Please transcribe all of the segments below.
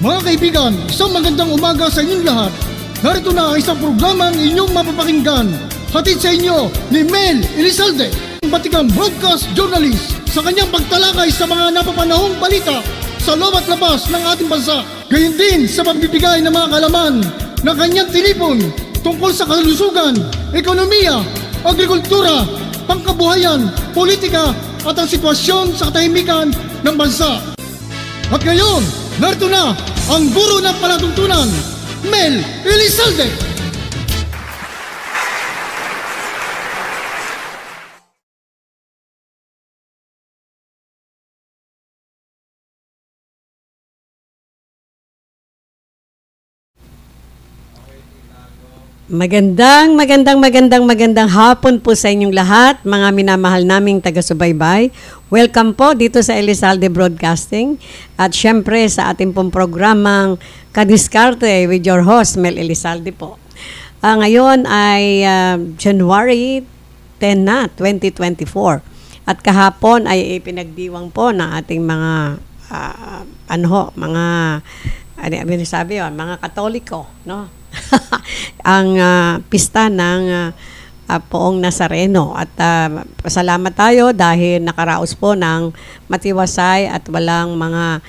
Mga kaibigan, isang magandang umaga sa inyong lahat. Narito na ang isang programang inyong mapapakinggan. Hatid sa inyo ni Mel Elizalde, batikang broadcast journalist, sa kanyang pagtalakay sa mga napapanahong balita sa loob at labas ng ating bansa. Gayon din sa pagbibigay ng mga kalaman na kanyang tinipon tungkol sa kalusugan, ekonomiya, agrikultura, pangkabuhayan, politika at ang sitwasyon sa katahimikan ng bansa. At ngayon, narito na ang guro ng palatuntunan, Mel Elizalde. Magandang hapon po sa inyong lahat, mga minamahal naming taga-subaybay. Welcome po dito sa Elizalde Broadcasting at syempre sa ating pong programang Kadiskarte with your host, Mel Elizalde po. Ngayon ay January 10 na, 2024 at kahapon ay ipinagdiwang po ng ating mga mga Katoliko, no? Ang pista ng Poong Nazareno at pasalamat tayo dahil nakaraos po ng matiwasay at walang mga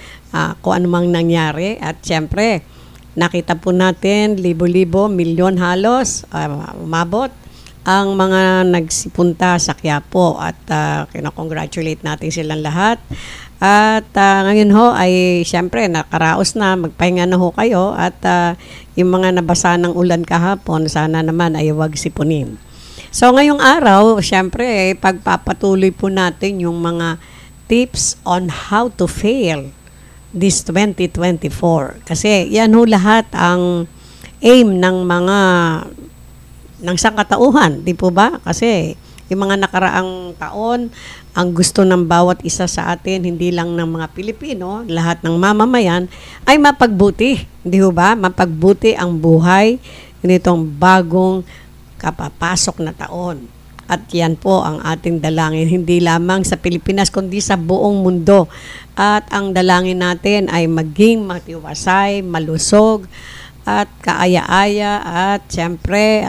kung anumang nangyari at siyempre nakita po natin libo-libo, milyon halos umabot ang mga nagsipunta sa Quiapo at kinakongratulate natin silang lahat. At ngayon ho ay siyempre nakaraos na, magpahinga na ho kayo at yung mga nabasa ng ulan kahapon sana naman ay huwag sipunin. So ngayong araw siyempre pagpapatuloy po natin yung mga tips on how to fail this 2024 kasi yan ho lahat ang aim ng sangkatauhan, di po ba? Kasi yung mga nakaraang taon, ang gusto ng bawat isa sa atin, hindi lang ng mga Pilipino, lahat ng mamamayan, ay mapagbuti. Hindi ba? Mapagbuti ang buhay nitong bagong kapapasok na taon. At yan po ang ating dalangin, hindi lamang sa Pilipinas, kundi sa buong mundo. At ang dalangin natin ay maging matiwasay, malusog, at kaaya-aya, at siyempre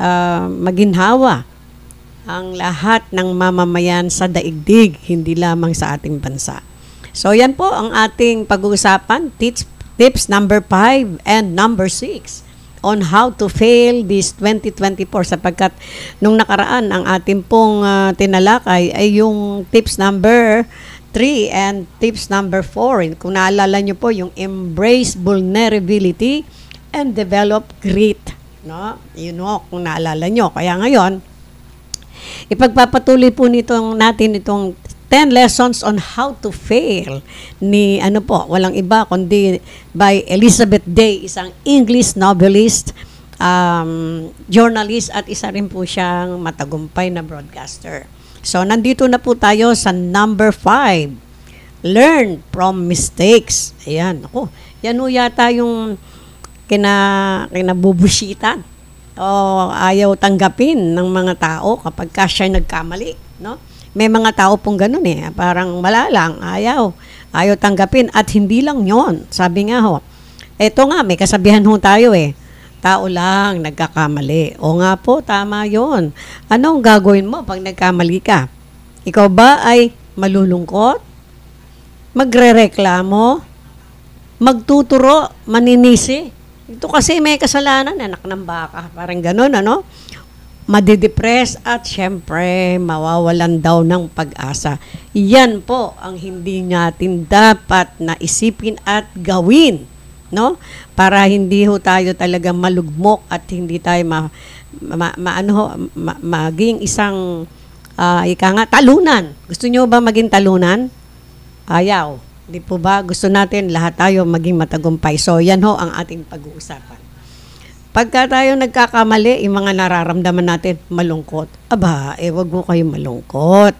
maginhawa ang lahat ng mamamayan sa daigdig, hindi lamang sa ating bansa. So yan po ang ating pag-uusapan, tips number 5 and number 6 on how to fail this 2024 sapagkat nung nakaraan ang ating pong tinalakay ay yung tips number 3 and tips number 4. Kung naalala nyo po yung embrace vulnerability and develop grit. No? Yun o, kung naalala nyo. Kaya ngayon, ipagpapatuloy po natin itong 10 lessons on how to fail ni walang iba kundi by Elizabeth Day, isang English novelist, journalist at isa rin po siyang matagumpay na broadcaster. So nandito na po tayo sa number 5. Learn from mistakes. Ayan, yan ho yata yung kinabubushitan o ayaw tanggapin ng mga tao kapag siya nagkamali, no? May mga tao pong ganun parang wala lang, ayaw tanggapin at hindi lang yon. Sabi nga ho, eto nga may kasabihan ho tayo tao lang nagkakamali. O nga po, tama yon. Anong gagawin mo pag nagkamali ka? Ikaw ba ay malulungkot? Magrereklamo? Magtuturo? Maninisi? Ito kasi may kasalanan, anak ng baka, parang gano'n, madidepress at syempre mawawalan daw ng pag-asa. Yan po ang hindi natin dapat naisipin at gawin, no? Para hindi ho tayo talaga malugmok at hindi tayo maging isang talunan. Gusto nyo ba maging talunan? Ayaw. Di po ba? Gusto natin lahat tayo maging matagumpay. So, yan ho ang ating pag-uusapan. Pagka tayo nagkakamali, yung mga nararamdaman natin, malungkot. Aba, wag mo kayo malungkot.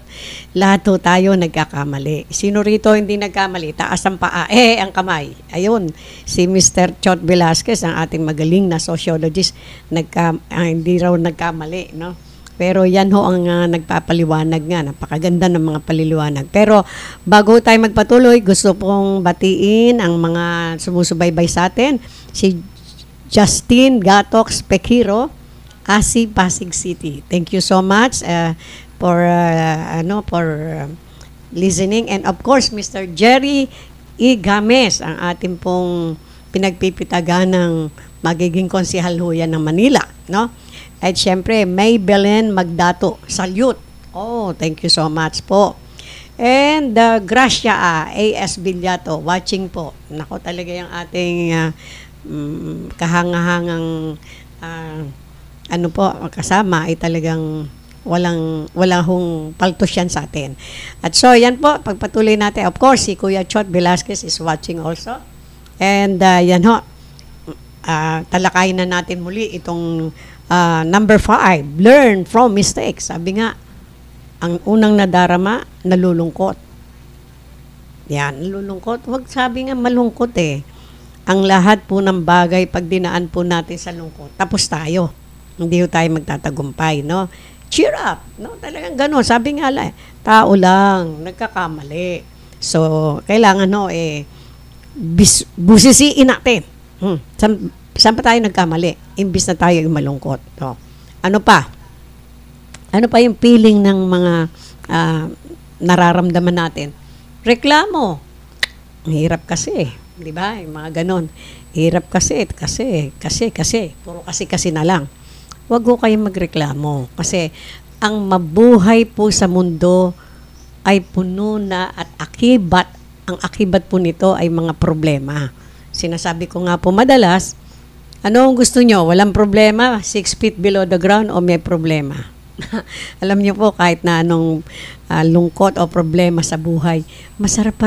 Lahat ho tayo nagkakamali. Sino rito hindi nagkamali? Taas ang paa. Ang kamay. Ayun, si Mr. Chot Velasquez, ang ating magaling na sociologist, hindi raw nagkamali, no? Pero yan ho ang nagpapaliwanag nga. Napakaganda ng mga paliliwanag. Pero bago tayo magpatuloy, gusto pong batiin ang mga sumusubaybay sa atin. Si Justin Gatox Pekiro, Asi, Pasig City. Thank you so much for listening. And of course, Mr. Jerry E. Games, ang ating pong pinagpipitagan ng magiging konsehal ho yan ng Manila, no? At syempre, May Belen Magdato, salute. Oh, thank you so much po. And Gracia A.S. Villato, watching po. Nako, talaga yung ating kahangahangang kasama ay talagang walang hong paltos yan sa atin. At so, yan po, pagpatuloy natin. Of course, si Kuya Chot Velasquez is watching also. And yan ho, talakayin na natin muli itong number 5, learn from mistakes. Sabi nga, ang unang nadarama, nalulungkot. Yan, nalulungkot. Huwag sabi nga malungkot eh. Ang lahat po ng bagay, pag dinaan po natin sa lungkot, tapos tayo. Hindi tayo magtatagumpay, no? Cheer up, no? Talagang gano'n. Sabi nga lang, tao lang, nagkakamali. So, kailangan, no, busisiin natin. Saan pa tayo nagkamali? Imbis na tayo yung malungkot. So, ano pa? Ano pa yung feeling ng mga nararamdaman natin? Reklamo. Hirap kasi. Di ba? Yung mga ganon. Hirap kasi. Puro kasi na lang. Huwag ko kayong magreklamo. Kasi ang mabuhay po sa mundo ay puno na at akibat. Ang akibat po nito ay mga problema. Sinasabi ko nga po madalas, ano ang gusto nyo? Walang problema? 6 feet below the ground o may problema? Alam niyo po, kahit na anong lungkot o problema sa buhay, masarap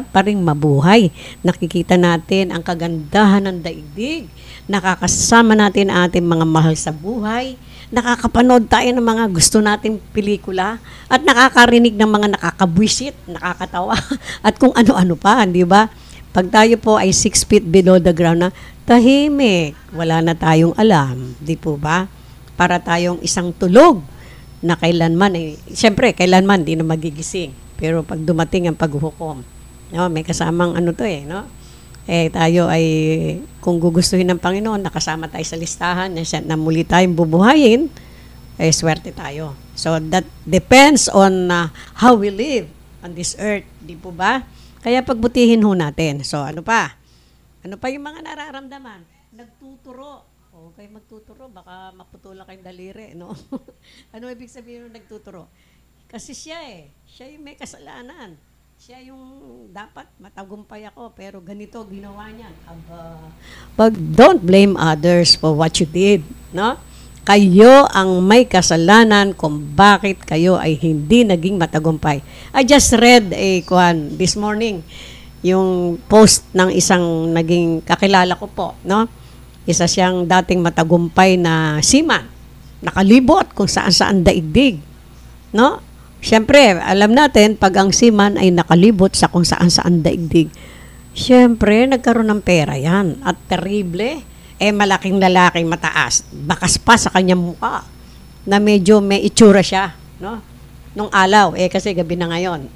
pa rin mabuhay. Nakikita natin ang kagandahan ng daigdig. Nakakasama natin ang ating mga mahal sa buhay. Nakakapanood tayo ng mga gusto nating pelikula at nakakarinig ng mga nakakabwisit, nakakatawa at kung ano-ano pa, di ba? Pag tayo po ay 6 feet below the ground na, tahimik, wala na tayong alam, di po ba? Para tayong isang tulog na kailanman, siyempre, kailanman di na magigising. Pero pag dumating ang paghuhukom, no, may kasamang no? Tayo ay, kung gugustuhin ng Panginoon, nakasama tayo sa listahan, na muli tayong bubuhayin, swerte tayo. So, that depends on how we live on this earth, di po ba? Kaya pagbutihin ho natin. So, ano pa? Ano pa yung mga nararamdaman? Nagtuturo. Okay, magtuturo. Baka maputulan kayong daliri, no? Ano ibig sabihin ng nagtuturo? Kasi siya yung may kasalanan. Siya yung dapat matagumpay ako, pero ganito ginawa niya. But don't blame others for what you did, no? Kayo ang may kasalanan kung bakit kayo ay hindi naging matagumpay. I just read this morning, yung post ng isang naging kakilala ko po, no? Isa siyang dating matagumpay na seaman, nakalibot kung saan-saan daigdig, no? Siyempre, alam natin, pag ang seaman ay nakalibot sa kung saan-saan daigdig, siyempre, nagkaroon ng pera yan. At terrible, malaking lalaking mataas, bakas pa sa kanyang mukha, na medyo may itsura siya, no? Nung alaw, kasi gabi na ngayon.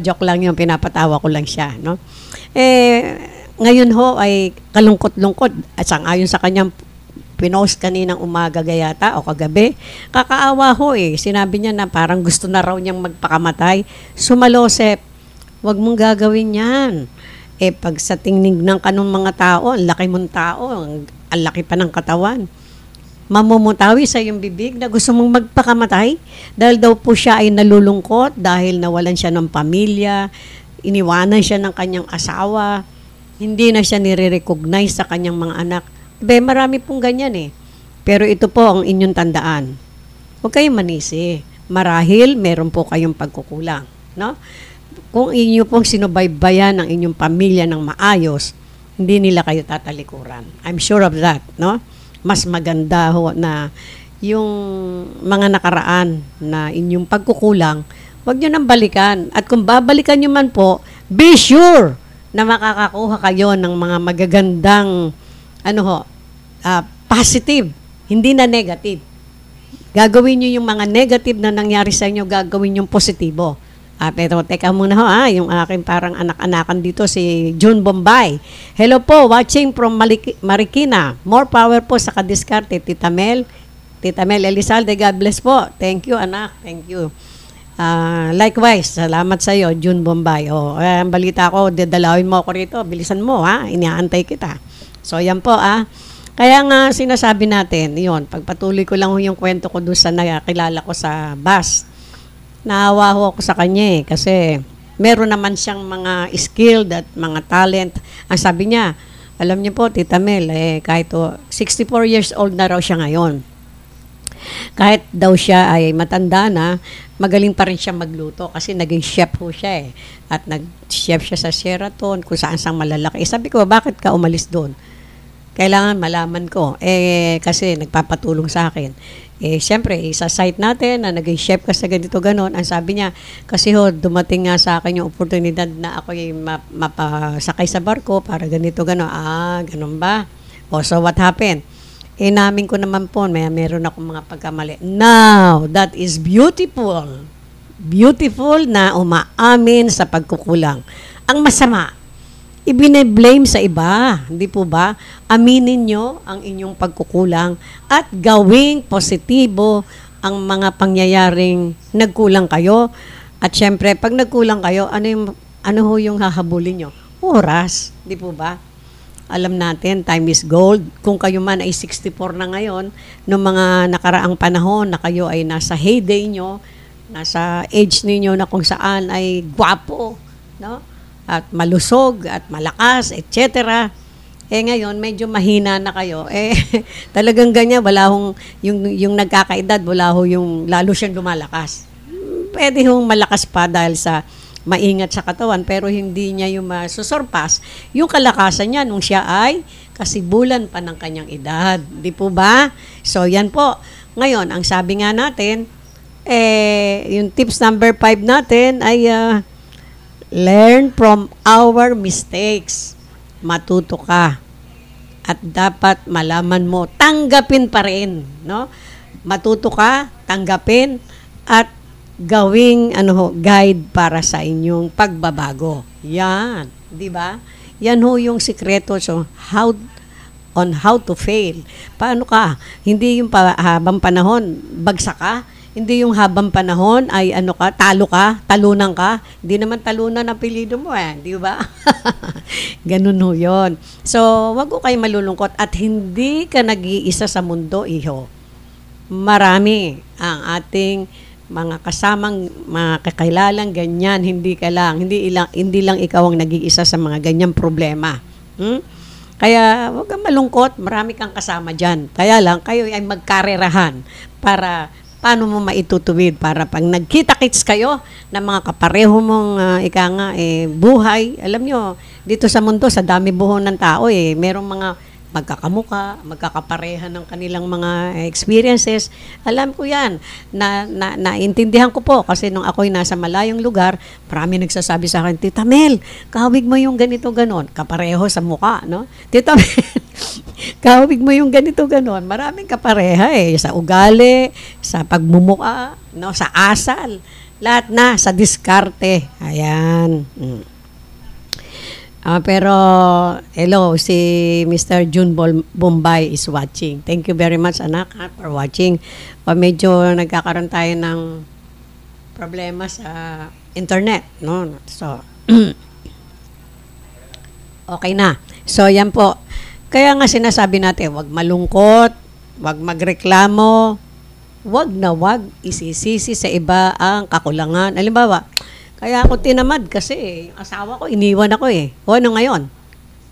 Joke lang yun, pinapatawa ko lang siya, no? Ngayon ho ay kalungkot-lungkot at sangayon sa kanyang pinost kaninang umaga gayata o kagabi, kakaawa ho sinabi niya na parang gusto na raw niyang magpakamatay. Sumalosep, wag mong gagawin yan. Pag sa tingnig ng kanong mga tao, ang laki mong tao, ang laki pa ng katawan, mamumutawi sa iyong bibig na gusto mong magpakamatay dahil daw po siya ay nalulungkot dahil nawalan siya ng pamilya, iniwanan siya ng kanyang asawa, hindi na siya nire-recognize sa kanyang mga anak. Marami pong ganyan Pero ito po ang inyong tandaan. Huwag kayong manisi. Marahil meron po kayong pagkukulang, no? Kung inyo pong sinubaybayan ng inyong pamilya ng maayos, hindi nila kayo tatalikuran. I'm sure of that, no? Mas maganda ho na yung mga nakaraan na inyong pagkukulang, huwag nyo nang balikan. At kung babalikan nyo man po, be sure na makakakuha kayo ng mga magagandang positive, hindi na negative. Gagawin nyo yung mga negative na nangyari sa inyo, gagawin yung positibo. Pero teka muna ho, yung aking parang anak-anakan dito, si June Bombay. Hello po, watching from Marikina. More power po sa kadiskarte, Tita Mel. Tita Mel Elizalde, God bless po. Thank you, anak. Thank you. Likewise, salamat sa iyo, June Bombay. Ang balita ko, dadalawin mo ako rito. Bilisan mo, ha? Iniaantay kita. So, yan po, Kaya nga sinasabi natin, yun, pagpatuloy ko lang yung kwento ko doon sa nakilala ko sa bus. Naawa ho ako sa kanya kasi meron naman siyang mga skilled at mga talent. Ang sabi niya, alam niyo po, Tita Mel, kahit 64 years old na raw siya ngayon. Kahit daw siya ay matanda na, magaling pa rin siya magluto kasi naging chef ho siya At nag-chef siya sa Sheraton, kung saan sang malalaki. Sabi ko, bakit ka umalis doon? Kailangan malaman ko. Kasi nagpapatulong sa akin. Siyempre, sa site natin na naging chef ka sa ganito ganon, ang sabi niya, kasi dumating nga sa akin yung oportunidad na ako ay mapasakay sa barko para ganito ganon. Ganon ba? So what happened? Namin ko naman po, meron akong mga pagkamali. Now, that is beautiful. Beautiful na umaamin sa pagkukulang. Ang masama, ibine-blame sa iba, hindi po ba? Aminin nyo ang inyong pagkukulang at gawing positibo ang mga pangyayaring nagkulang kayo. At syempre, pag nagkulang kayo, ano ho yung hahabulin nyo? Oras, hindi po ba? Alam natin, time is gold. Kung kayo man ay 64 na ngayon, noong mga nakaraang panahon na kayo ay nasa heyday nyo, nasa age ninyo na kung saan ay gwapo, no? At malusog, at malakas, etc. Ngayon, medyo mahina na kayo. Talagang ganyan, wala hong, yung nagkakaedad, wala ho yung, lalo siyang lumalakas. Pwede hong malakas pa dahil sa maingat sa katawan, pero hindi niya yung masusurpass yung kalakasan niya nung siya ay kasibulan pa ng kanyang edad. Di po ba? So, yan po. Ngayon, ang sabi nga natin, yung tips number 5 natin ay, learn from our mistakes. Matuto ka. At dapat malaman mo, tanggapin pa rin, no? Matuto ka, tanggapin, at gawing guide para sa inyong pagbabago. Yan, 'di ba? Yan ho yung sikreto on how to fail. Paano ka? Hindi yung habang panahon bagsak ka. Hindi yung habang panahon ay talo ka, talunan ka. Hindi naman talunan ang apelyido mo di ba? Ganun ho yun. So, wag ko kayo malulungkot at hindi ka nag-iisa sa mundo, iho. Marami ang ating mga kasamang, mga kakailalang ganyan, hindi lang ikaw ang nag-iisa sa mga ganyang problema. Kaya wag kang malungkot, marami kang kasama dyan. Kaya lang, kayo ay magkarerahan para paano mo maitutuwid para pag nagkita-kits kayo ng mga kapareho mong buhay. Alam nyo, dito sa mundo, sa dami buhon ng tao, merong mga magkakamuka, magkakapareha ng kanilang mga experiences. Alam ko yan. Naintindihan ko po kasi nung ako'y nasa malayong lugar, marami nagsasabi sa akin, Tita Mel, kahawig mo yung ganito ganon. Kapareho sa muka, no? Tita Mel, kahawig mo yung ganito ganon. Maraming kapareha sa ugali, sa pagmumuka, no? Sa asal. Lahat na, sa diskarte. Ayan. Pero, hello, si Mr. June Bombay is watching. Thank you very much, anak, for watching. Medyo nagkakaroon tayo ng problema sa internet, no? So, okay na. So, yan po. Kaya nga sinasabi natin, wag malungkot, wag magreklamo, wag isisisi sa iba ang kakulangan. Halimbawa, kaya ako tinamad kasi yung asawa ko, iniwan ako O ano ngayon?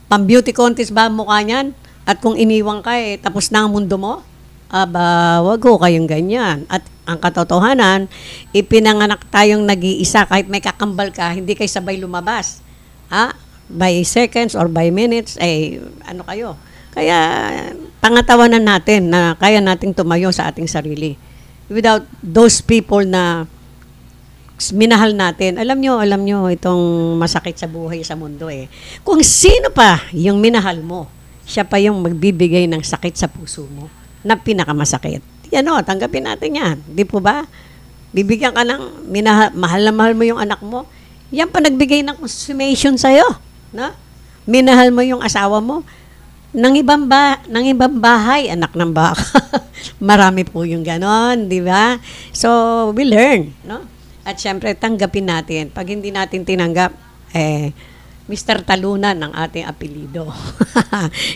Pang-beauty contest ba ang mukha niyan? At kung iniwan ka tapos na ang mundo mo? Wag ho kayong ganyan. At ang katotohanan, ipinanganak tayong nag-iisa kahit may kakambal ka, hindi kayo sabay lumabas. By seconds or by minutes, kayo? Kaya pangatawanan natin na kaya nating tumayo sa ating sarili. Without those people na minahal natin. Alam nyo, itong masakit sa buhay sa mundo Kung sino pa yung minahal mo, siya pa yung magbibigay ng sakit sa puso mo na pinakamasakit. yan o, tanggapin natin yan. Di po ba? Bibigyan ka ng, mahal na mahal mo yung anak mo. Yan pa nagbigay ng consummation sa'yo. No? Minahal mo yung asawa mo. Nang ibang bahay, anak ng baka. Marami po yung ganon, di ba? So, we learn. No? At syempre, tanggapin natin. Pag hindi natin tinanggap, Mr. Talunan ang ating apelido.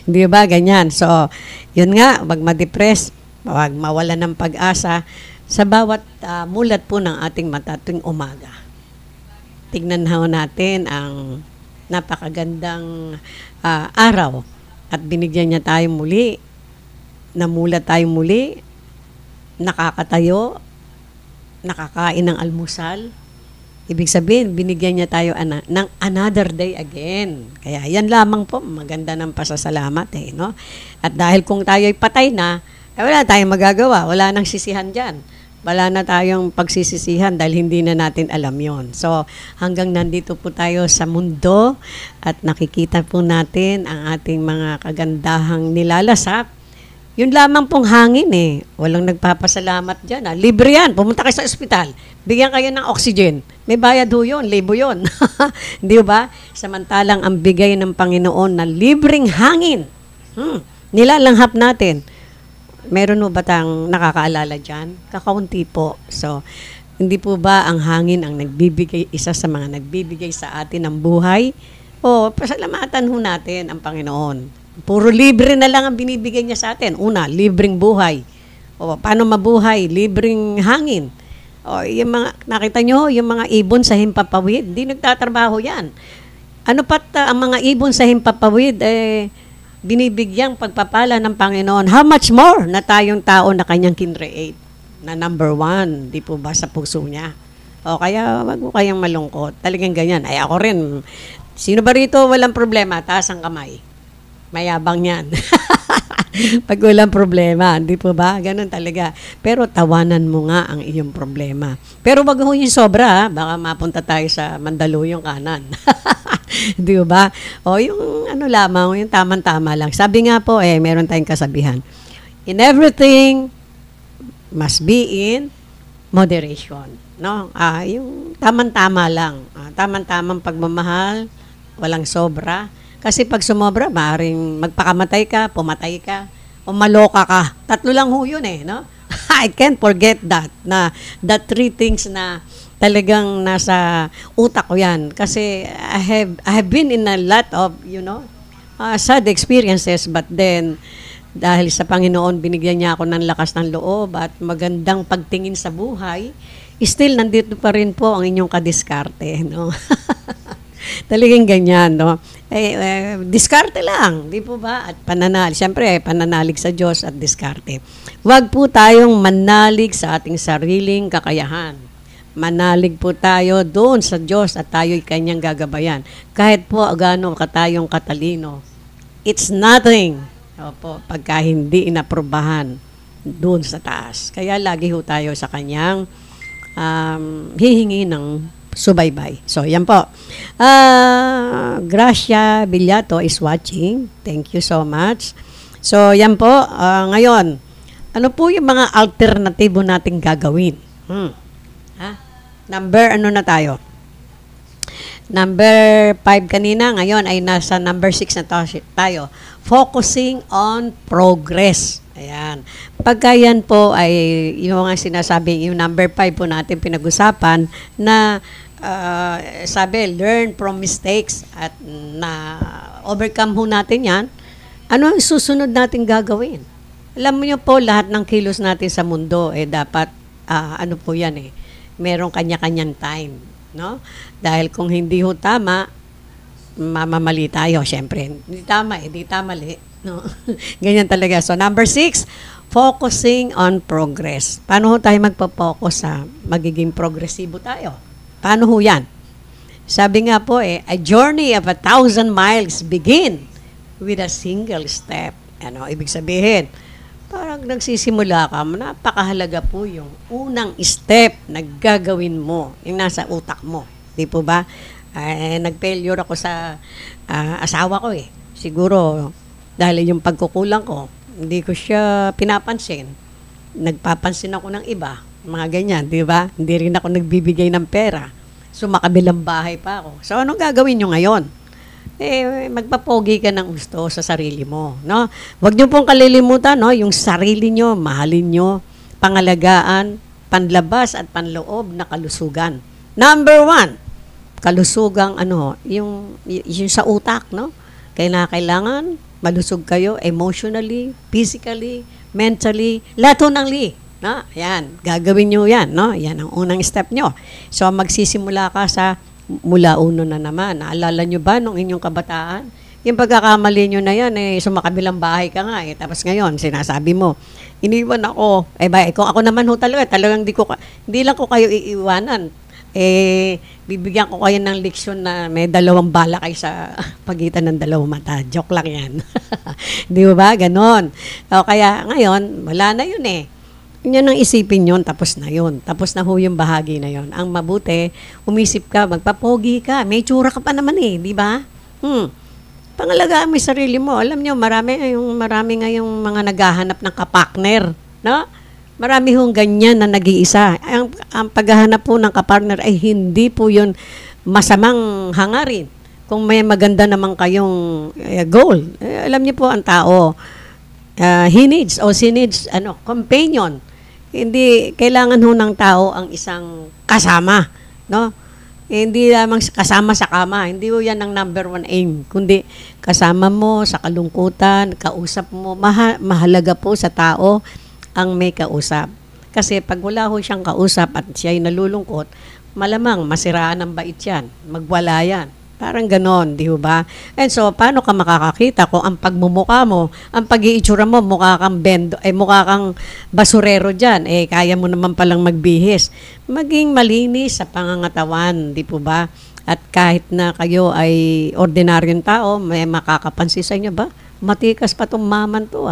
Di ba? Ganyan. So, yun nga, wag ma-depress, wag mawala ng pag-asa sa bawat mulat po ng ating mata tuwing umaga. Tignan natin ang napakagandang araw at binigyan niya tayo muli, namulat tayo muli, nakakatayo, nakakain ng almusal. Ibig sabihin, binigyan niya tayo ng another day again. Kaya yan lamang po, maganda ng pasasalamat no? At dahil kung tayo'y patay na, wala tayong magagawa, wala nang sisihan dyan. Wala na tayong pagsisisihan dahil hindi na natin alam yon. So, hanggang nandito po tayo sa mundo at nakikita po natin ang ating mga kagandahang nilalasap. Yun lamang pong hangin Walang nagpapasalamat dyan. Libre yan. Pumunta kayo sa ospital. Bigyan kayo ng oxygen. May bayad ho yun. Libo yun. Di ba? Samantalang ang bigay ng Panginoon na libreng hangin. Nilalanghap natin. Meron mo ba tang nakakaalala dyan? Kakaunti po. So, hindi po ba ang hangin ang nagbibigay, isa sa mga nagbibigay sa atin ng buhay? O, pasalamatan ho natin ang Panginoon. Puro libre na lang ang binibigay niya sa atin. Una, libreng buhay. O, paano mabuhay? Libreng hangin. O, yung mga, nakita nyo, yung mga ibon sa himpapawid, hindi nagtatrabaho yan. Ano pat ang mga ibon sa himpapawid, binibigyang pagpapala ng Panginoon. How much more na tayong tao na kanyang kinreate? Na number 1, di po ba sa puso niya? O kaya wag mo kayang malungkot. Talagang ganyan. Ay ako rin. Sino ba rito walang problema? Taas ang kamay. Mayabang yan. Pag walang problema, di po ba? Ganun talaga. Pero tawanan mo nga ang iyong problema. Pero wag mo yung sobra, baka mapunta tayo sa Mandaluyong kanan. Di ba? O yung ano lamang, yung tamang-tama lang. Sabi nga po, meron tayong kasabihan. In everything, must be in moderation. No? Yung tamang-tama lang. Tamang-tamang pagmamahal, walang sobra. Kasi pag sumobra, maaaring magpakamatay ka, pumatay ka, o maloka ka. Tatlo lang ho yun no? I can't forget that, na the 3 things na talagang nasa utak ko yan. Kasi I have been in a lot of, sad experiences, but then, dahil sa Panginoon, binigyan niya ako ng lakas ng loob at magandang pagtingin sa buhay, still, nandito pa rin po ang inyong kadiskarte, no? Talagang ganyan, no? Diskarte lang, di po ba? At pananalig, siyempre, pananalig sa Diyos at diskarte. Huwag po tayong manalig sa ating sariling kakayahan. Manalig po tayo doon sa Diyos at tayo'y kanyang gagabayan. Kahit po gaano ka tayong katalino, it's nothing. Opo, pagka hindi inaprobahan doon sa taas. Kaya lagi ho tayo sa kanyang hihingi ng subaybay. So, yan po. Gracia Villato is watching. Thank you so much. So, yan po. Ngayon, ano po yung mga alternatibo nating gagawin? Number, ano na tayo? Number 5 kanina, ngayon ay nasa number 6 na tayo. Focusing on progress. Ayan. Pagka yan po ay yung mga sinasabi, yung number 5 po natin pinag-usapan na sabi, learn from mistakes at na overcome ho natin yan. Ano ang susunod natin gagawin? Alam mo po, lahat ng kilos natin sa mundo, dapat, ano po yan merong kanya-kanyang time. No? Dahil kung hindi ho tama, mamamali tayo, syempre. Hindi tama, hindi mali. No? Ganyan talaga. So, number 6, focusing on progress. Paano ho tayo magpa-focus sa magiging progresibo tayo? Paano ho yan? Sabi nga po a journey of 1,000 miles begin with a single step. Ano, ibig sabihin, parang nagsisimula ka, napakahalaga po yung unang step na gagawin mo, yung nasa utak mo. Di po ba? Nag-failure ako sa asawa ko Siguro, dahil yung pagkukulang ko, hindi ko siya pinapansin. nagpapansin ako ng iba, mga ganyan, di ba? Hindi rin ako nagbibigay ng pera. So, makabilang bahay pa ako. So, anong gagawin nyo ngayon? Magpapogi ka ng gusto sa sarili mo, no? Huwag nyo pong kalilimutan, no? Yung sarili nyo, mahalin nyo, pangalagaan, panlabas at panloob na kalusugan. Number 1, kalusugang yung sa utak, no? Kailangan malusog kayo emotionally, physically, mentally, lahat ng no? Yan, gagawin nyo yan, no? Yan ang unang step nyo. So, magsisimula ka sa mula uno na naman. Naalala nyo ba nung inyong kabataan? Yung pagkakamali nyo na yan, sumakabilang bahay ka nga, Tapos ngayon, sinasabi mo, iniwan ako. Kung ako naman talagang hindi lang ko kayo iiwanan. Bibigyan ko kayo ng leksyon na may 2 bala kayo sa pagitan ng 2 mata. Joke lang yan. Di ba? Ganon. O, kaya ngayon, wala na yun Yun ang isipin yun, tapos na yun. Tapos na yung bahagi na yun. Ang mabuti, umisip ka, magpapogi ka. May tsura ka pa naman di ba? Pangalagaan mo yung sarili mo. Alam nyo, marami ngayong mga naghahanap ng kapartner. No? Marami hong ganyan na nag-iisa. Ang paghahanap po ng kapartner ay hindi po yun masamang hangarin. Kung may maganda naman kayong goal. Alam niyo po ang tao, she needs companion. Hindi kailangan ho ng tao ang isang kasama, no? Hindi lamang kasama sa kama, hindi ho yan ang number 1 aim, kundi kasama mo sa kalungkutan, kausap mo, mahalaga po sa tao ang may kausap. Kasi pag wala ho siyang kausap at siya ay nalulungkot, malamang masiraan ang bait yan, magwala yan. Parang ganon, di ba? And so, paano ka makakakita kung ang pagmumukha mo, ang pag-iitsura mo, mukha kang basurero dyan, kaya mo naman palang magbihis. Maging malinis sa pangangatawan, di po ba? At kahit na kayo ay ordinaryong tao, may makakapansin sa inyo ba? Matikas pa tong maman to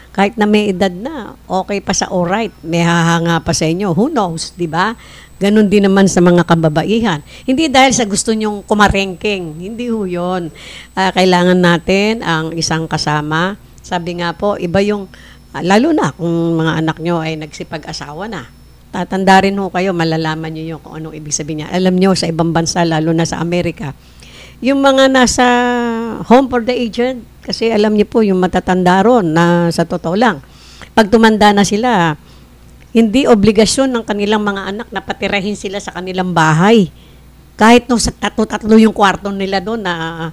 Kahit na may edad na, okay pa sa alright, may hahanga pa sa inyo. Who knows, di ba? Ganon din naman sa mga kababaihan. Hindi dahil sa gusto nyong kumarengking. Hindi ho yun. Kailangan natin ang isang kasama. Sabi nga po, iba yung, lalo na kung mga anak nyo ay nagsipag-asawa na. Tatanda rin ho kayo, malalaman nyo yung kung anong ibig sabihin niya. Alam nyo, sa ibang bansa, lalo na sa Amerika, yung mga nasa home for the aged, kasi alam nyo po, yung matatanda ron na sa totoo lang, pag tumanda na sila, hindi obligasyon ng kanilang mga anak na patirahin sila sa kanilang bahay. Kahit no sa tatlo yung kwarto nila doon na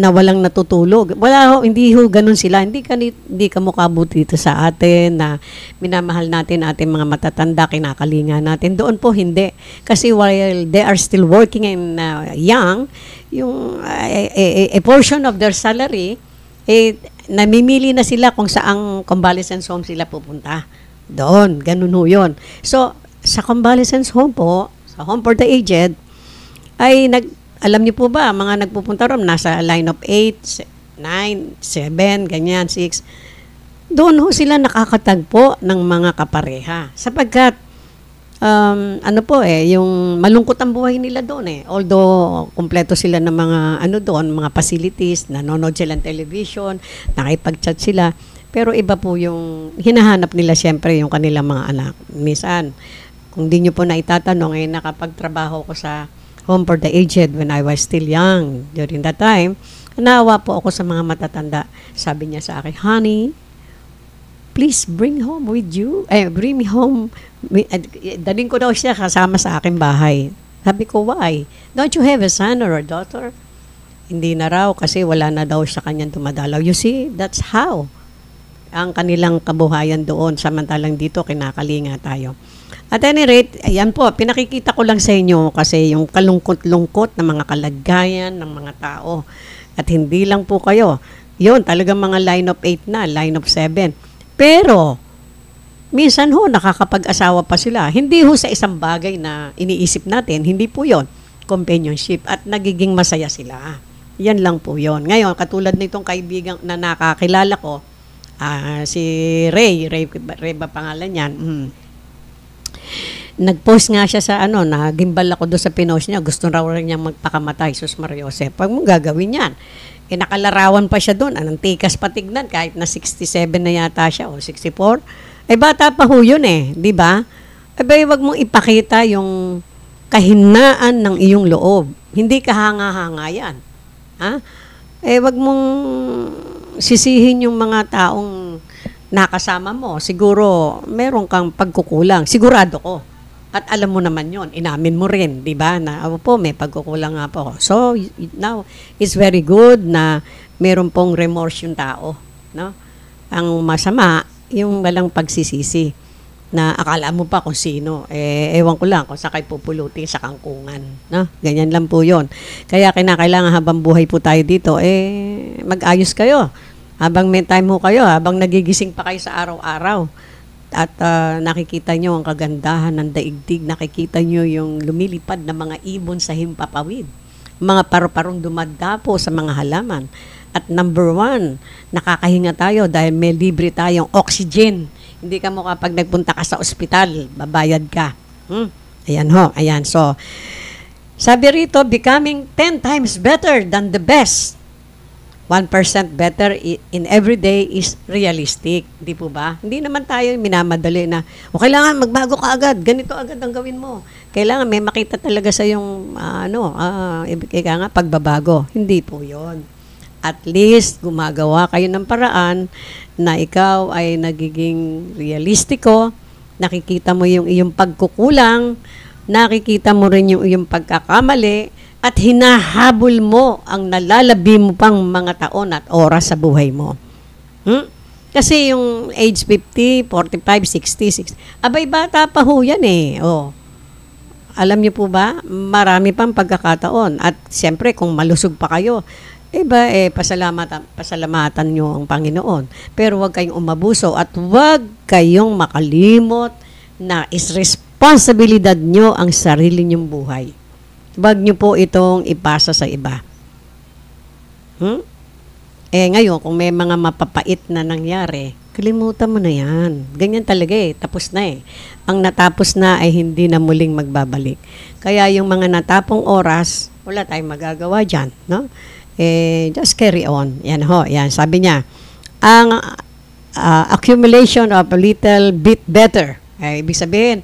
walang natutulog. Hindi ho ganun sila. Hindi ka mukha dito sa atin na minamahal natin ating mga matatanda, kinakalinga natin. Doon po hindi. Kasi while they are still working and young, yung a portion of their salary, namimili na sila kung saang convalescence home sila pupunta. Doon, ganun ho yun. So, sa convalescence home po, sa home for the aged, ay alam niyo po ba, mga nagpupunta ron, nasa line of 8, 9, 7, ganyan, 6. Doon ho sila nakakatagpo ng mga kapareha. Sapagkat, yung malungkot ang buhay nila doon Although, kumpleto sila ng mga, mga facilities, nanonood sila ng television, nakipag-chat sila, pero iba po yung hinahanap nila siyempre yung kanilang mga anak. Minsan, kung di nyo po naitatanong, nakapagtrabaho ko sa home for the aged when I was still young. During that time, naawa po ako sa mga matatanda. Sabi niya sa akin, honey, please bring home with you. Bring me home. Daling ko daw siya kasama sa aking bahay. Sabi ko, why? Don't you have a son or a daughter? Hindi na raw kasi wala na daw sa kanyang dumadalaw. You see, that's how ang kanilang kabuhayan doon, samantalang dito kinakalinga tayo. At any rate, ayan po, pinakikita ko lang sa inyo kasi yung kalungkot-lungkot na mga kalagayan ng mga tao. At hindi lang po kayo. Yun, talagang mga line of 8 na, line of 7. Pero, minsan ho, nakakapag-asawa pa sila. Hindi ho sa isang bagay na iniisip natin, hindi po yon companionship. At nagiging masaya sila. Yan lang po yon. Ngayon, katulad nitong kaibigan na nakakilala ko, si Ray ba pangalan yan? Nag-post nga siya sa nagimbal ako doon sa pinost niya, gusto raw rin niyang magpakamatay, Sus Maria Jose. Pag mong gagawin yan, nakalarawan pa siya doon, anong tikas patignan, kahit na 67 na yata siya, o 64, Eh, bata pa ho yun eh, di ba? Abay, wag mong ipakita yung kahinaan ng iyong loob. Hindi ka hanga-hanga yan. Ha? Eh, wag mong sisihin yung mga taong nakasama mo. Siguro, meron kang pagkukulang. Sigurado ko. At alam mo naman yon, inamin mo rin, di ba? Na, po, may pagkukulang nga po. So, now, it's very good na meron pong remorse yung tao. No? Ang masama, yung walang pagsisisi na akala mo pa kung sino. Ewan ko lang kung sakay pupulutin sa kangkungan. No? Ganyan lang po yon. Kaya kinakailangan habang buhay po tayo dito, mag-ayos kayo. Habang may time ho kayo, habang nagigising pa kayo sa araw-araw. At nakikita nyo ang kagandahan ng daigdig, nakikita nyo yung lumilipad na mga ibon sa himpapawid, mga paru-parong dumadapo sa mga halaman. At number 1, nakakahinga tayo dahil may libre tayong oxygen. Hindi ka mo kapag nagpunta ka sa ospital, babayad ka. Ayan ho, ayan. So, sabi rito, becoming 10 times better than the best. 1% better in every day is realistic. Di po ba? Hindi naman tayo minamadali na, kailangan magbago ka agad, ganito agad ang gawin mo. Kailangan may makita talaga sa yung, kaya nga, pagbabago. Hindi po yon. At least, gumagawa kayo ng paraan na ikaw ay nagiging realistiko, nakikita mo yung iyong pagkukulang, nakikita mo rin yung iyong pagkakamali, at hinahabol mo ang nalalabi mo pang mga taon at oras sa buhay mo. Kasi yung age 50, 45, 60, abay bata pa ho yan eh. Alam niyo po ba, marami pang pagkakataon. At siyempre, kung malusog pa kayo, pasalamatan nyo ang Panginoon. Pero huwag kayong umabuso at huwag kayong makalimot na responsibilidad nyo ang sarili nyong buhay. Huwag nyo po itong ipasa sa iba. Ngayon, kung may mga mapapait na nangyari, kalimutan mo na yan. Ganyan talaga tapos na Ang natapos na ay hindi na muling magbabalik. Kaya yung mga natapong oras, wala tayong magagawa dyan. No? Just carry on. Yan ho, yan. Sabi niya, ang accumulation of a little bit better. Ibig sabihin,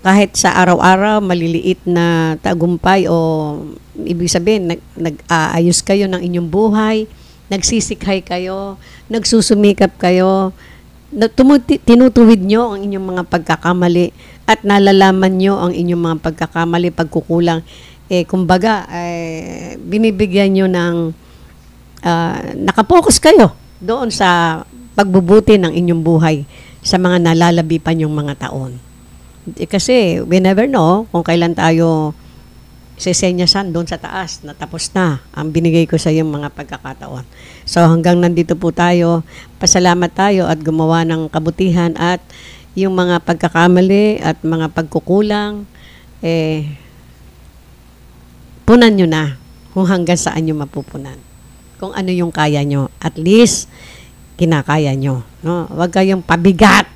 kahit sa araw-araw, maliliit na tagumpay o ibig sabihin, nag-aayos kayo ng inyong buhay, nagsisikhay kayo, nagsusumikap kayo, tinutuwid nyo ang inyong mga pagkakamali at nalalaman nyo ang inyong mga pagkakamali, pagkukulang. Kumbaga, binibigyan nyo ng nakapokus kayo doon sa pagbubuti ng inyong buhay sa mga nalalabi pa nyong mga taon. Kasi we never know kung kailan tayo sesenyasan doon sa taas na tapos na ang binigay ko sa iyong mga pagkakataon. So hanggang nandito po tayo, pasalamat tayo at gumawa ng kabutihan at yung mga pagkakamali at mga pagkukulang, punan nyo na kung hanggang saan nyo mapupunan. Kung ano yung kaya nyo, at least kinakaya nyo. No? Huwag kayong pabigat.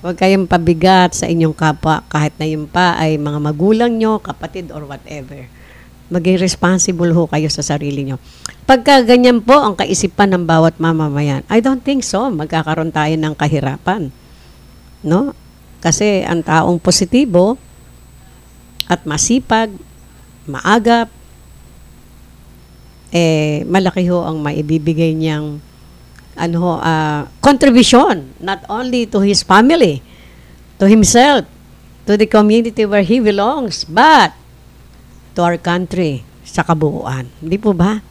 Huwag kayong pabigat sa inyong kapwa kahit na yun pa ay mga magulang nyo, kapatid, or whatever. Maging responsible ho kayo sa sarili nyo. Pagka ganyan po ang kaisipan ng bawat mamamayan, I don't think so. Magkakaroon tayo ng kahirapan. No? Kasi ang taong positibo at masipag, maagap, malaki ho ang maibibigay niyang contribution, not only to his family, to himself, to the community where he belongs, but to our country sa kabuuan. Hindi po ba?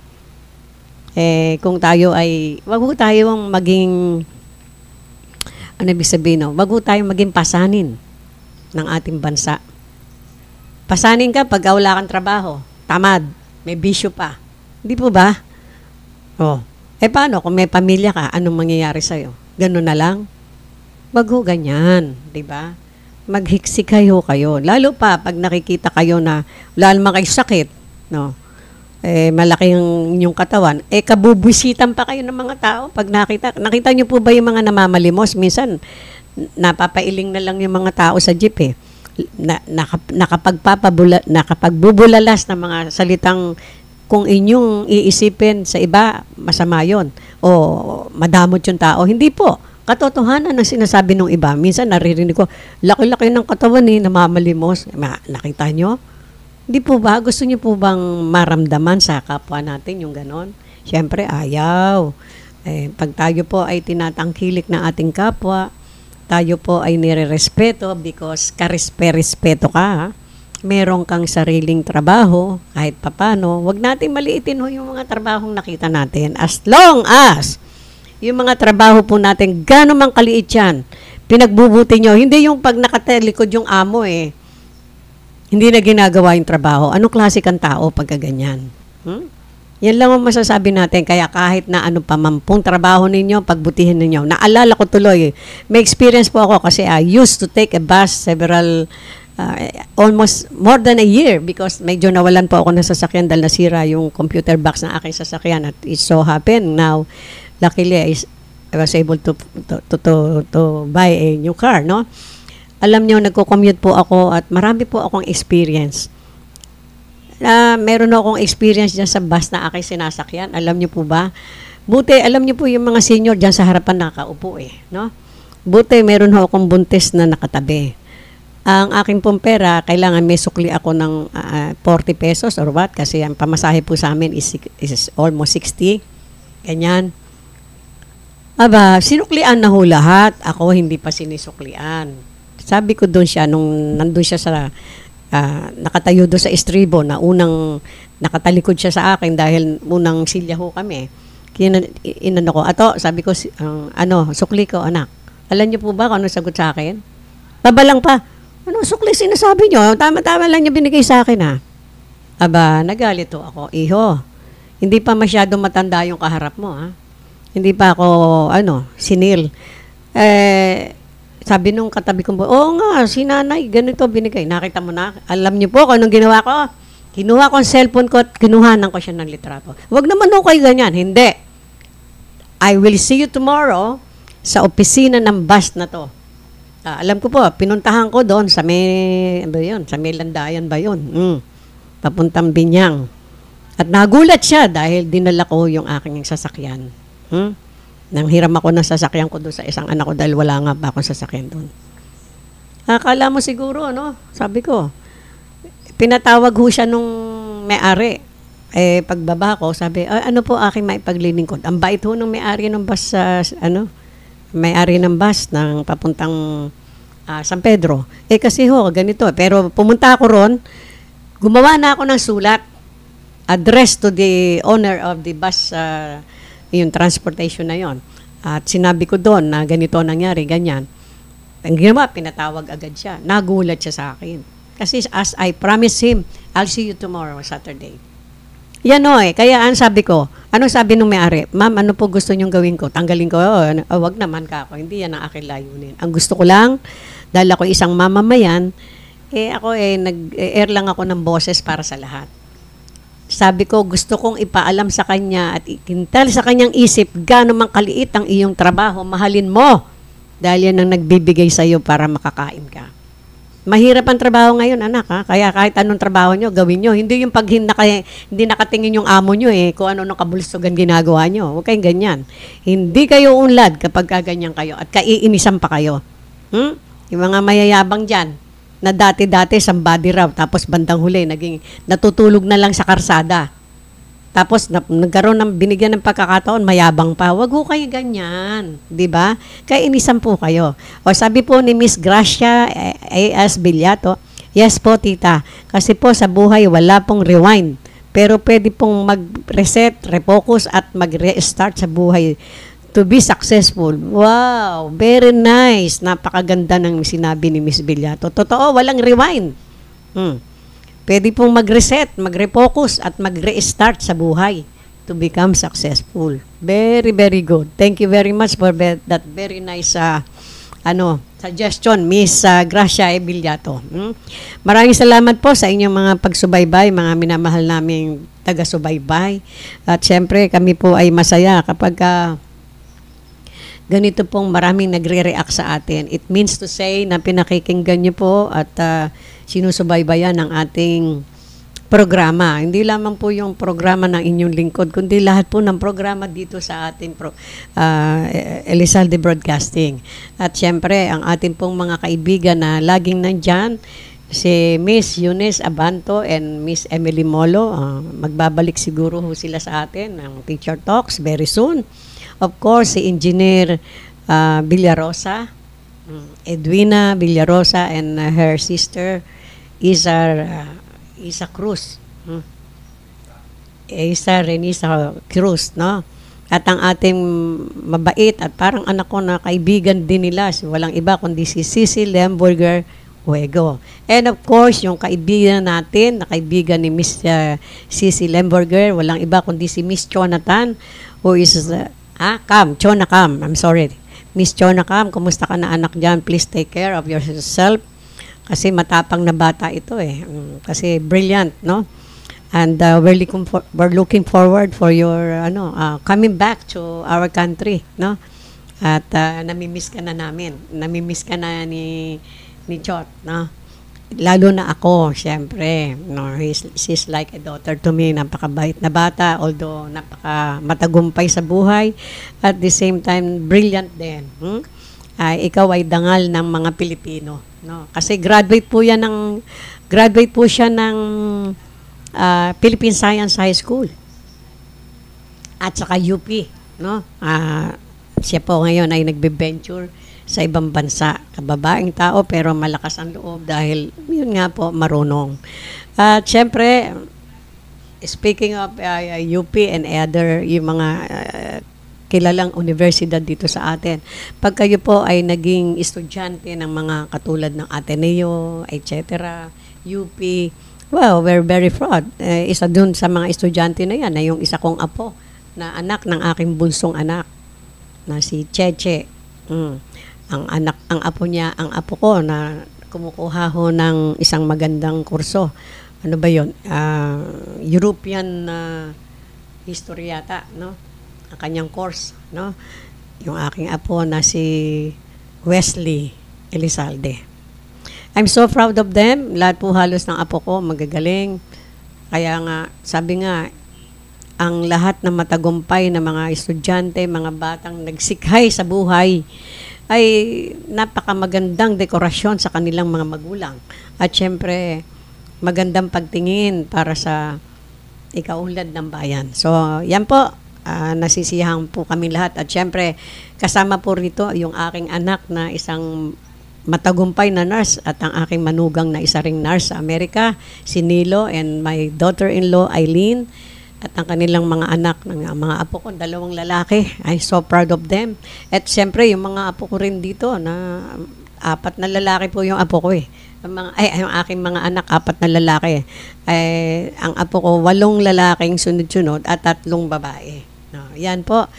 Kung tayo ay, wag ho tayong maging, ibig sabihin, wag ho tayong maging pasanin ng ating bansa. Pasanin ka pag wala kang trabaho, tamad, may bisyo pa. Hindi po ba? Paano kung may pamilya ka, anong mangyayari sa'yo? Ganun na lang? Wag ho ganyan, di ba? Maghiksik kayo. Lalo pa pag nakikita kayo na wala naman kayo sakit, no? Malaki ang inyong katawan, kabubwisitan pa kayo ng mga tao pag nakita nyo po ba yung mga namamalimos? Minsan, napapailing na lang yung mga tao sa jeep nakapagbubulalas ng mga salitang kung inyong iisipin sa iba, masama yon o madamot yung tao. Hindi po. katotohanan ang sinasabi ng iba. Minsan naririnig ko, laki-laki ng katawan namamalimos. Nakita nyo? Hindi po ba? Gusto niyo po bang maramdaman sa kapwa natin yung ganon? Siyempre, ayaw. Pag tayo po ay tinatangkilik ng ating kapwa, tayo po ay nire-respeto because karespe-respeto ka, ha? Meron kang sariling trabaho, kahit papano, wag natin maliitin yung mga trabahong nakita natin. As long as yung mga trabaho po natin, gano'n mang kaliit yan, pinagbubuti nyo. Hindi yung pag nakatalikod yung amo hindi na ginagawa yung trabaho. Anong klase kang tao pagka ganyan? Yan lang ang masasabi natin. Kaya kahit na ano pa mampung trabaho ninyo, pagbutihin ninyo. Naalala ko tuloy, may experience po ako kasi I used to take a bus almost more than a year because medyo nawalan po ako ng sasakyan dahil nasira yung computer box ng aking sasakyan at it so happened now luckily I was able to buy a new car, no? Alam nyo, nagko-commute po ako at marami po akong experience. Meron akong experience dyan sa bus na aking sinasakyan. Alam nyo po ba? Buti, alam nyo po yung mga senior dyan sa harapan nakaupo no? Buti, meron akong buntis na nakatabi. Ang aking pong pera, kailangan may sukli ako ng 40 pesos or what? Kasi ang pamasahe po sa amin is almost 60. Ganyan. Aba, sinuklian na ho lahat. Ako hindi pa sinisuklian. Sabi ko doon siya, nung nandun siya sa, nakatayo doon sa estribo na unang nakatalikod siya sa akin dahil unang silya ho kami. Inano ko, sabi ko, sukli ko, anak. Alam niyo po ba kung ano sagot sa akin? Tabalang pa. Ano sukli sinasabi niyo? Tama-tama lang niya binigay sa akin, ha? Aba, nagalito ako. Iho, hindi pa masyado matanda yung kaharap mo, ha? Hindi pa ako, sinil. Sabi nung katabi ko, oo nga, si nanay, ganito binigay. Nakita mo na, alam niyo po kung anong ginawa ko? Kinuha ko ang cellphone ko at kinuhanan ko siya ng litrato. Huwag naman ho kayo ganyan. Hindi. I will see you tomorrow sa opisina ng bus na to. Alam ko po, pinuntahan ko doon sa may Landayan ba yun? Papuntang Binyang. At nagulat siya dahil dinala ko yung aking sasakyan. Nang hiram ako ng sasakyan ko doon sa isang anak ko dahil wala nga ba akong sasakyan doon. Akala mo siguro, sabi ko, pinatawag ho siya nung may-ari. Pagbaba ko, sabi, ano po aking maipaglilingkod? Ang bait ho nung may-ari ng bus, may-ari ng bus ng papuntang San Pedro. Kasi ho, ganito. Pero pumunta ako ron, gumawa na ako ng sulat, address to the owner of the bus, yung transportation na yon. At sinabi ko doon na ganito nangyari, ganyan. Ang ginawa, pinatawag agad siya. Nagulat siya sa akin. Kasi as I promised him, I'll see you tomorrow, Saturday. Yan kaya sabi ko, anong sabi nung may-ari? Ma'am, ano po gusto niyong gawin ko? Tanggalin ko? Wag naman ka ako. Hindi yan ang aking layunin. Ang gusto ko lang, dahil ako isang mamamayan, ako nag-air lang ako ng boses para sa lahat. Sabi ko, gusto kong ipaalam sa kanya at ikintal sa kanyang isip, gaano mang kaliit ang iyong trabaho, mahalin mo. Dahil yan ang nagbibigay sa iyo para makakain ka. Mahirap ang trabaho ngayon, anak, ha? Kaya kahit anong trabaho nyo, gawin nyo. Hindi yung pag hindi nakatingin yung amo nyo, kung ano nung kabulstugan ginagawa nyo. Huwag kayong ganyan. Hindi kayo unlad kapag kaganyan kayo at kaiinisan pa kayo. Yung mga mayayabang dyan, na dati-dati somebody raw, tapos bandang huli, natutulog na lang sa karsada. Tapos nagkaroon ng binigyan ng pagkakataon, mayabang pa. Wag ho kayo ganyan, di ba? Kaya inisan po kayo. O sabi po ni Miss Gracia A.S. Villato, yes po tita, kasi po sa buhay wala pong rewind. Pero pwede pong mag-reset, refocus at mag-restart sa buhay to be successful. Wow, very nice. Napakaganda ng sinabi ni Miss Villato. Totoo, walang rewind. Pwede pong mag-reset, mag-refocus at mag-restart sa buhay to become successful. Very, very good. Thank you very much for that very nice suggestion, Miss Gracia E. Villato. Maraming salamat po sa inyong mga pagsubaybay, mga minamahal naming taga-subaybay. At syempre, kami po ay masaya kapag ganito pong maraming nagre-react sa atin. It means to say na pinakikinggan nyo po at sinusubaybayan ang ating programa. Hindi lamang po yung programa ng inyong lingkod, kundi lahat po ng programa dito sa ating Elizalde Broadcasting. At syempre, ang ating pong mga kaibigan na laging nandyan, si Miss Eunice Abanto and Miss Emily Molo, magbabalik siguro ho sila sa atin ng Teacher Talks very soon. Of course, si Engineer Villarosa, Edwina Villarosa and her sister Isa Cruz. Isa Renisa Cruz, no? At ang ating mabait at parang anak ko na kaibigan din nila, walang iba kundi si Cici Lemberger Huego. And of course, yung kaibigan natin, na kaibigan ni Miss Cici Lemberger, walang iba kundi si Miss Jonathan, who is, Chona Cam, I'm sorry. Miss Chona Cam, kumusta ka na anak dyan? Please take care of yourself. Kasi matapang na bata ito eh. Kasi brilliant, no? And we're looking forward for your coming back to our country, no? At namimiss ka na namin. Namimiss ka na ni Chot, no? Lalo na ako, syempre, no, she's like a daughter to me, napakabait na bata, although matagumpay sa buhay, at the same time, brilliant din. Ikaw ay dangal ng mga Pilipino, no? Kasi graduate po siya ng Philippine Science High School, at saka UP, no? Siya po ngayon ay nagbe-venture sa ibang bansa. Kababaeng tao pero malakas ang loob dahil yun nga po marunong. At syempre, speaking of UP and other yung mga kilalang universidad dito sa atin, pag kayo po ay naging estudyante ng mga katulad ng Ateneo, etc., UP, well, we're very proud. Isa dun sa mga estudyante na yan, na yung isa kong apo, na anak ng aking bunsong anak, na si Cheche. Ang apo ko na kumukuha ho ng isang magandang kurso. Ano ba yun? European history yata, no? Ang kanyang course, no? Yung aking apo na si Wesley Elizalde. I'm so proud of them. Lahat po halos ng apo ko magagaling. Kaya nga, sabi nga, ang lahat ng matagumpay na mga estudyante, mga batang nagsikhay sa buhay, ay napakamagandang dekorasyon sa kanilang mga magulang. At syempre, magandang pagtingin para sa ikaunlad ng bayan. So, yan po, nasisiyahan po kami lahat. At syempre, kasama po rito yung aking anak na isang matagumpay na nurse at ang aking manugang na isa ring nurse sa Amerika, si Nilo, and my daughter-in-law, Eileen, at ang kanilang mga anak, ng mga apo ko, 2 lalaki. I'm so proud of them. At siyempre, yung mga apo ko rin dito, na 4 na lalaki po yung apo ko eh. Yung aking mga anak, 4 na lalaki. Ang apo ko, 8 lalaking sunod-sunod at 3 babae. No, yan po.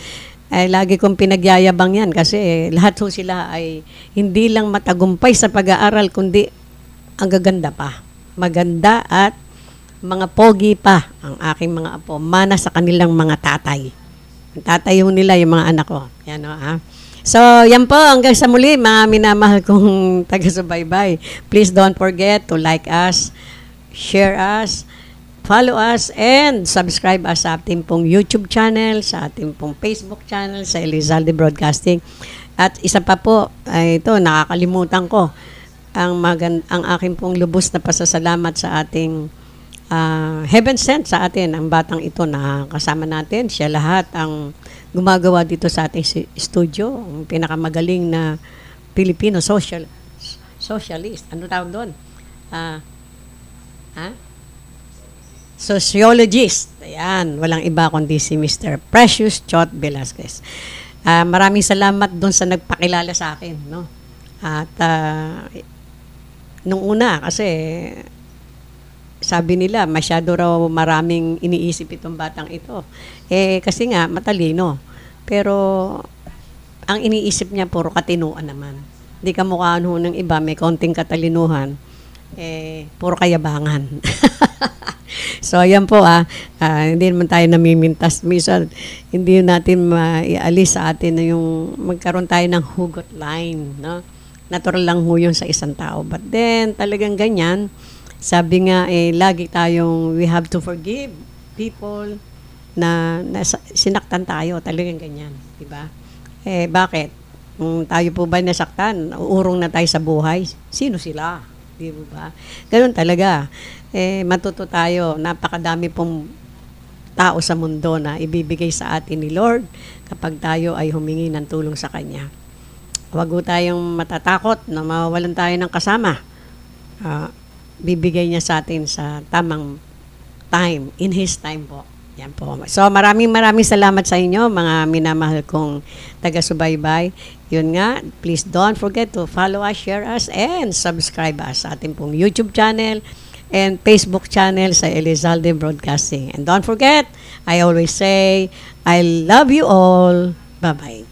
Lagi kong pinagyayabang yan kasi lahat ho sila ay hindi lang matagumpay sa pag-aaral, kundi ang gaganda pa. Maganda at mga pogi pa ang aking mga apo, mana sa kanilang mga tatay. Ang tatay ho nila yung mga anak ko. Yan o, So, yan po, hanggang sa muli, mga minamahal kong taga-subaybay. Please don't forget to like us, share us, follow us, and subscribe us sa ating pong YouTube channel, sa ating pong Facebook channel, sa Elizalde Broadcasting. At isa pa po, ito, nakakalimutan ko, ang aking pong lubos na pasasalamat sa ating heaven sent sa atin, ang batang ito na kasama natin. Siya lahat ang gumagawa dito sa ating studio, ang pinakamagaling na Filipino socialist. Ano tawag doon? Sociologist. Ayan, walang iba kundi si Mr. Precious Chot Velasquez. Maraming salamat doon sa nagpakilala sa akin, no? At nung una, kasi sabi nila, masyado raw maraming iniisip itong batang ito. Kasi nga, matalino. Pero, ang iniisip niya, puro katinuan naman. Hindi ka mukhaan ho ng iba, may konting katalinuhan. Puro kayabangan. So, ayan po hindi naman tayo namimintas. Minsan, hindi natin maialis sa atin na yung magkaroon tayo ng hugot line, no? Natural lang ho yun sa isang tao. But then, talagang ganyan, Sabi nga, lagi tayong we have to forgive people na sinaktan tayo. Talagang ganyan. Diba? Bakit? Kung tayo po ba nasaktan, uurong na tayo sa buhay, sino sila? Di ba? Ganun talaga. Matuto tayo. Napakadami pong tao sa mundo na ibibigay sa atin ni Lord kapag tayo ay humingi ng tulong sa Kanya. Huwag po tayong matatakot na mawawalan tayo ng kasama. Bibigay niya sa atin sa tamang time, in His time po. Yan po. So maraming salamat sa inyo, mga minamahal kong taga-subaybay. Yun nga, please don't forget to follow us, share us, and subscribe us sa ating pong YouTube channel and Facebook channel sa Elizalde Broadcasting. And don't forget, I always say, I love you all. Bye-bye.